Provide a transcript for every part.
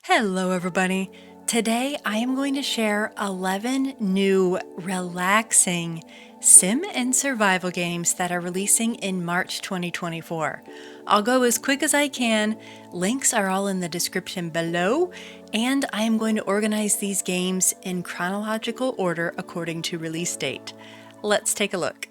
Hello everybody! Today I am going to share 11 new relaxing sim and survival games that are releasing in March 2024. I'll go as quick as I can, links are all in the description below, and I am going to organize these games in chronological order according to release date. Let's take a look.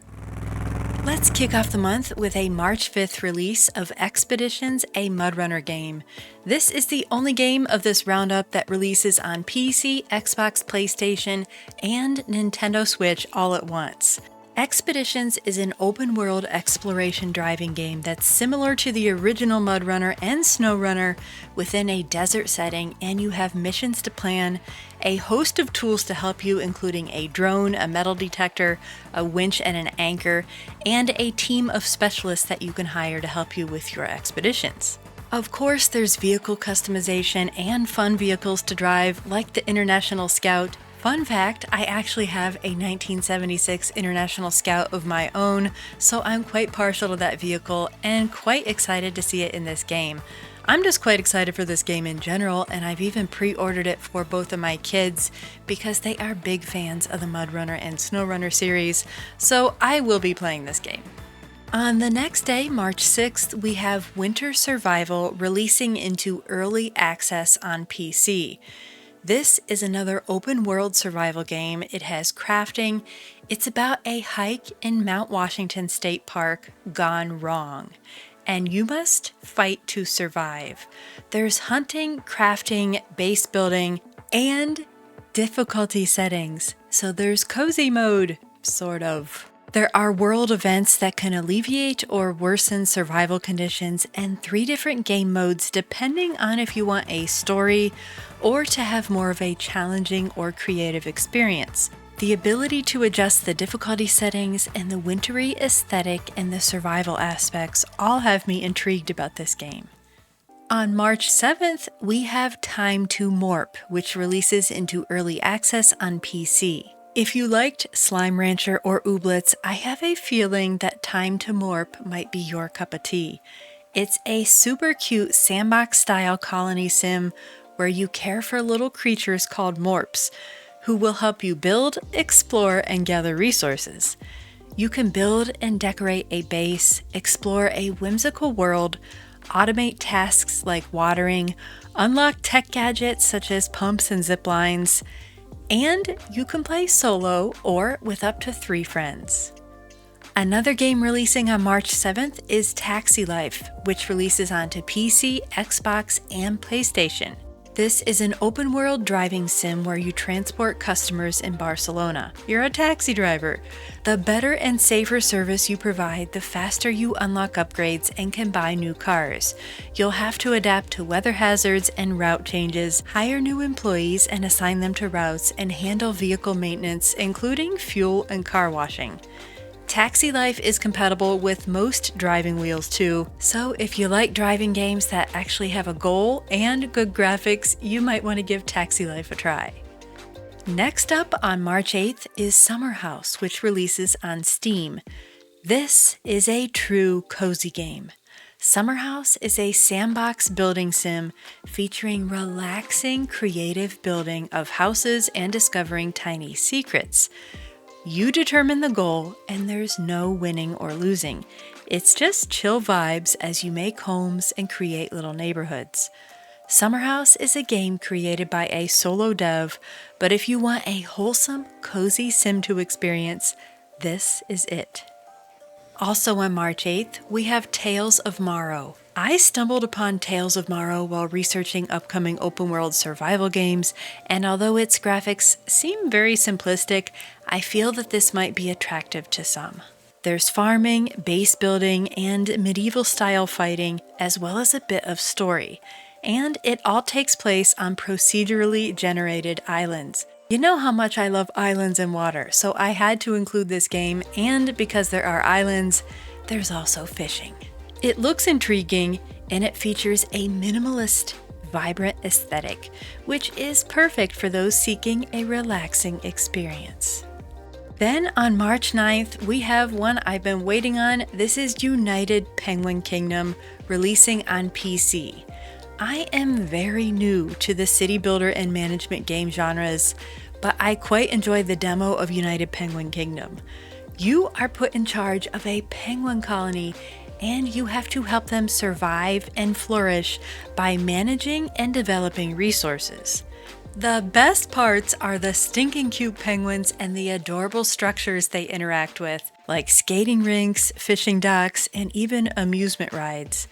Let's kick off the month with a March 5th release of Expeditions, a Mudrunner game. This is the only game of this roundup that releases on PC, Xbox, PlayStation, and Nintendo Switch all at once. Expeditions is an open-world exploration driving game that's similar to the original Mudrunner and SnowRunner within a desert setting, and you have missions to plan, a host of tools to help you including a drone, a metal detector, a winch and an anchor, and a team of specialists that you can hire to help you with your expeditions. Of course, there's vehicle customization and fun vehicles to drive like the International Scout. Fun fact, I actually have a 1976 International Scout of my own, so I'm quite partial to that vehicle and quite excited to see it in this game. I'm just quite excited for this game in general, and I've even pre-ordered it for both of my kids because they are big fans of the Mudrunner and SnowRunner series, so I will be playing this game. On the next day, March 6th, we have Winter Survival releasing into early access on PC. This is another open world survival game. It has crafting. It's about a hike in Mount Washington State Park gone wrong, and you must fight to survive. There's hunting, crafting, base building, and difficulty settings. So there's cozy mode, sort of. There are world events that can alleviate or worsen survival conditions, and 3 different game modes depending on if you want a story or to have more of a challenging or creative experience. The ability to adjust the difficulty settings and the wintry aesthetic and the survival aspects all have me intrigued about this game. On March 7th, we have Time to Morp, which releases into early access on PC. If you liked Slime Rancher or Ooblets, I have a feeling that Time to Morp might be your cup of tea. It's a super cute sandbox-style colony sim where you care for little creatures called Morps, who will help you build, explore, and gather resources. You can build and decorate a base, explore a whimsical world, automate tasks like watering, unlock tech gadgets such as pumps and zip lines, and you can play solo or with up to 3 friends. Another game releasing on March 7th is Taxi Life, which releases onto PC, Xbox, and PlayStation. This is an open-world driving sim where you transport customers in Barcelona. You're a taxi driver. The better and safer service you provide, the faster you unlock upgrades and can buy new cars. You'll have to adapt to weather hazards and route changes, hire new employees and assign them to routes, and handle vehicle maintenance, including fuel and car washing. Taxi Life is compatible with most driving wheels too, so if you like driving games that actually have a goal and good graphics, you might want to give Taxi Life a try. Next up on March 8th is Summerhouse, which releases on Steam. This is a true cozy game. Summerhouse is a sandbox building sim featuring relaxing creative building of houses and discovering tiny secrets. You determine the goal, and there's no winning or losing. It's just chill vibes as you make homes and create little neighborhoods. Summerhouse is a game created by a solo dev, but if you want a wholesome, cozy sim to experience, this is it. Also on March 8th, we have Tales of Morrow. I stumbled upon Tales of Morrow while researching upcoming open-world survival games, and although its graphics seem very simplistic, I feel that this might be attractive to some. There's farming, base building, and medieval-style fighting, as well as a bit of story, and it all takes place on procedurally generated islands. You know how much I love islands and water, so I had to include this game, and because there are islands, there's also fishing. It looks intriguing, and it features a minimalist, vibrant aesthetic, which is perfect for those seeking a relaxing experience. Then on March 9th, we have one I've been waiting on. This is United Penguin Kingdom, releasing on PC. I am very new to the city builder and management game genres, but I quite enjoyed the demo of United Penguin Kingdom. You are put in charge of a penguin colony, and you have to help them survive and flourish by managing and developing resources. The best parts are the stinking cute penguins and the adorable structures they interact with, like skating rinks, fishing docks, and even amusement rides.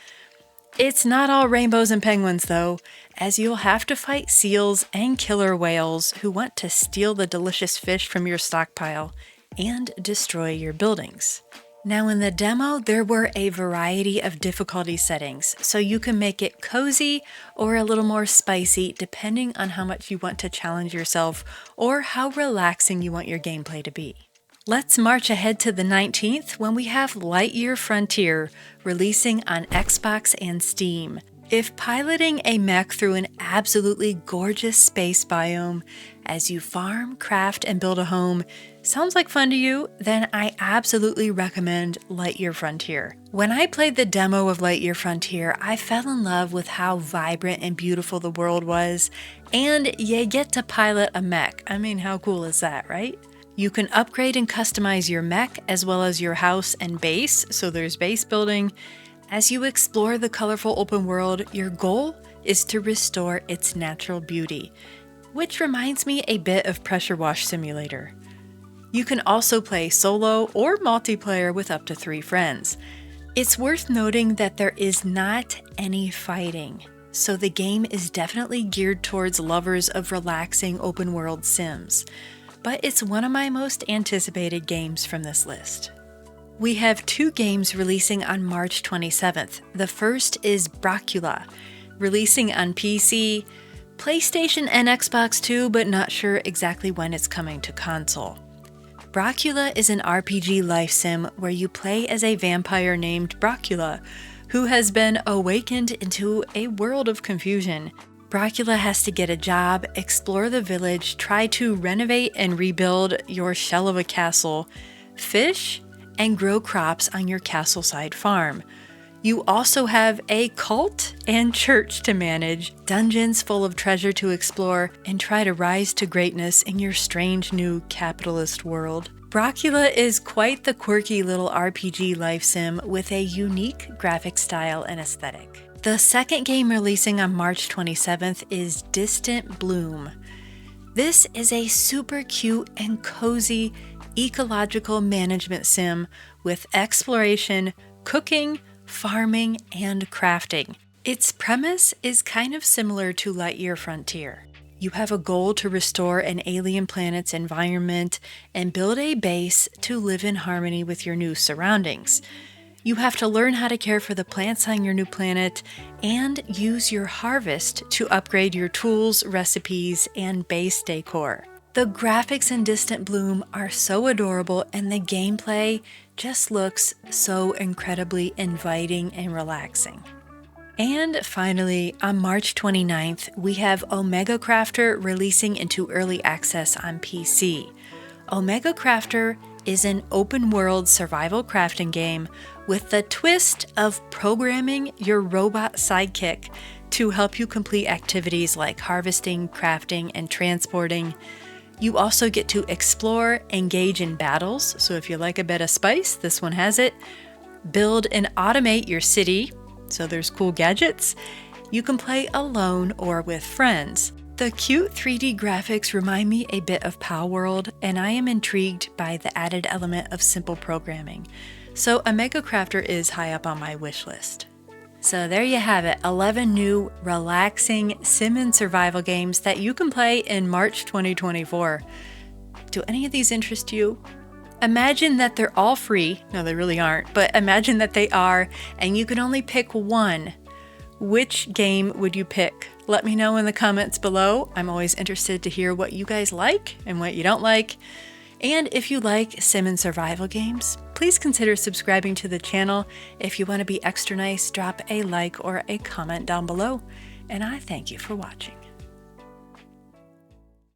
It's not all rainbows and penguins though, as you'll have to fight seals and killer whales who want to steal the delicious fish from your stockpile and destroy your buildings. Now in the demo, there were a variety of difficulty settings, so you can make it cozy or a little more spicy depending on how much you want to challenge yourself or how relaxing you want your gameplay to be. Let's march ahead to the 19th when we have Lightyear Frontier releasing on Xbox and Steam. If piloting a mech through an absolutely gorgeous space biome as you farm, craft, and build a home sounds like fun to you, then I absolutely recommend Lightyear Frontier. When I played the demo of Lightyear Frontier, I fell in love with how vibrant and beautiful the world was, and you get to pilot a mech. I mean, how cool is that, right? You can upgrade and customize your mech as well as your house and base, so there's base building. As you explore the colorful open world, your goal is to restore its natural beauty, which reminds me a bit of Pressure Wash Simulator. You can also play solo or multiplayer with up to 3 friends. It's worth noting that there is not any fighting, so the game is definitely geared towards lovers of relaxing open world sims, but it's one of my most anticipated games from this list. We have 2 games releasing on March 27th. The first is Brocula, releasing on PC, PlayStation and Xbox too, but not sure exactly when it's coming to console. Brocula is an RPG life sim where you play as a vampire named Brocula, who has been awakened into a world of confusion. Brocula has to get a job, explore the village, try to renovate and rebuild your shell of a castle, fish, and grow crops on your castleside farm. You also have a cult and church to manage, dungeons full of treasure to explore, and try to rise to greatness in your strange new capitalist world. Brocula is quite the quirky little RPG life sim with a unique graphic style and aesthetic. The second game releasing on March 27th is Distant Bloom. This is a super cute and cozy ecological management sim with exploration, cooking, farming, and crafting. Its premise is kind of similar to Lightyear Frontier. You have a goal to restore an alien planet's environment and build a base to live in harmony with your new surroundings. You have to learn how to care for the plants on your new planet and use your harvest to upgrade your tools, recipes, and base decor. The graphics in Distant Bloom are so adorable and the gameplay just looks so incredibly inviting and relaxing. And finally, on March 29th, we have Omega Crafter releasing into early access on PC. Omega Crafter is an open-world survival crafting game with the twist of programming your robot sidekick to help you complete activities like harvesting, crafting, and transporting. You also get to explore, engage in battles, so if you like a bit of spice, this one has it. Build and automate your city, so there's cool gadgets. You can play alone or with friends. The cute 3D graphics remind me a bit of Pow World, and I am intrigued by the added element of simple programming. So Omega Crafter is high up on my wish list. So there you have it, 11 new, relaxing sim and survival games that you can play in March 2024. Do any of these interest you? Imagine that they're all free. No, they really aren't, but imagine that they are, and you can only pick one. Which game would you pick? Let me know in the comments below. I'm always interested to hear what you guys like and what you don't like. And if you like sim and survival games, please consider subscribing to the channel. If you want to be extra nice, drop a like or a comment down below. And I thank you for watching.